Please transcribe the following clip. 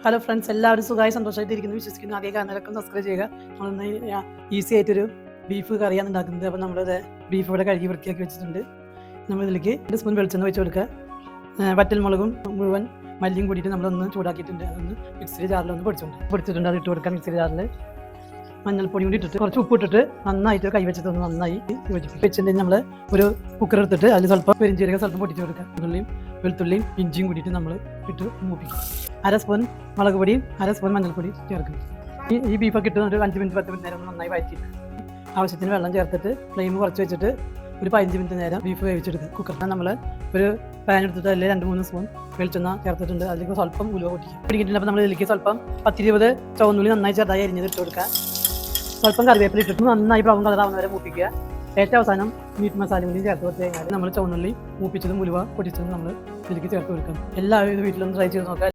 Hello friends, എല്ലാവരും സുഖമായി സന്തോഷമായിട്ടിരിക്കുന്നു വിശ്വസിക്കുന്നു. ആകെ കാണാനൊക്കെ സബ്സ്ക്രൈബ് ചെയ്യുക. നമ്മളൊന്ന് ഈസി ആയിട്ടൊരു ബീഫ് കറിയാണ് ഉണ്ടാക്കുന്നത്. അപ്പോൾ നമ്മളിത് ബീഫ് ഇവിടെ കഴുകി വൃത്തിയാക്കി വെച്ചിട്ടുണ്ട്. നമ്മളിതിലേക്ക് 1 സ്പൂൺ വെളിച്ചെണ്ണ വെച്ച് കൊടുക്കുക. വറ്റൽമുളകും മുഴുവൻ മല്ലിയും കൂടിയിട്ട് നമ്മളൊന്ന് ചൂടാക്കിയിട്ടുണ്ട്. അതൊന്ന് മിക്സിയുടെ ജാറിലൊന്ന് പൊടിച്ചിട്ടുണ്ട്. അത് ഇട്ട് കൊടുക്കാം മിക്സിയുടെ ജാറിൽ. മഞ്ഞൾപ്പൊടി കൂടി ഇട്ടിട്ട് കുറച്ച് ഉപ്പ് ഇട്ടിട്ട് നന്നായിട്ട് കൈ വെച്ചിട്ടൊന്ന് നന്നായി വെച്ചിട്ടുണ്ടെങ്കിൽ നമ്മൾ ഒരു കുക്കർ എടുത്തിട്ട് അതിൽ സ്വല്പം പെരിഞ്ചീരകം സ്വല്പം പൊട്ടിച്ച് കൊടുക്കുക. വെളുത്തുള്ളിയും ഇഞ്ചിയും കൂടിയിട്ട് നമ്മൾ ഇട്ട് മൂപ്പിക്കും. 1 സ്പൂൺ മുളക് പൊടിയും 1 സ്പൂൺ മഞ്ഞൾപ്പൊടി ചേർക്കും. ഈ ബീഫൊക്കെ ഇട്ട് ഒരു 5 മിനിറ്റ് 10 മിനിറ്റ് നേരം നന്നായി വഴറ്റിയിട്ട് ആവശ്യത്തിന് വെള്ളം ചേർത്തിട്ട് ഫ്ലെയിം കുറച്ച് വെച്ചിട്ട് ഒരു 15 മിനിറ്റ് നേരം ബീഫ് വേവിച്ചെടുക്കുക. കുക്കറിൽ നമ്മൾ ഒരു പാൻ എടുത്തിട്ട് അതിൽ 2-3 സ്പൂൺ വെളിച്ചെണ്ണ ചേർത്തിട്ടുണ്ട്. അതിലേക്ക് സ്വല്പം ഉലുവ പൊടിക്കിട്ടുണ്ട്. അപ്പോൾ നമ്മൾ ഇതിലേക്ക് സ്വല്പം 10-20 ചുവന്നുള്ളി നന്നായി ചെറുതായി അരിഞ്ഞത് ഇട്ട് കൊടുക്കുക. സ്വല്പം കറിവേപ്പില ഇട്ടിട്ട് നന്നായി ബ്രൗൺ കളറാവുന്ന വരെ മൂപ്പിക്കുക. ഏറ്റവും അവസാനം മീറ്റ് മസാലയും കൂടി ചേർത്ത് കൊടുത്ത് കഴിഞ്ഞാൽ നമ്മൾ ചുവന്നുള്ളി മൂപ്പിച്ചതും ഉലുവ പൊടിച്ചതും നമ്മൾ ഇതിലേക്ക് ചേർത്ത് കൊടുക്കാം. എല്ലാവരും വീട്ടിലൊന്ന് ട്രൈ ചെയ്ത് നോക്കാം.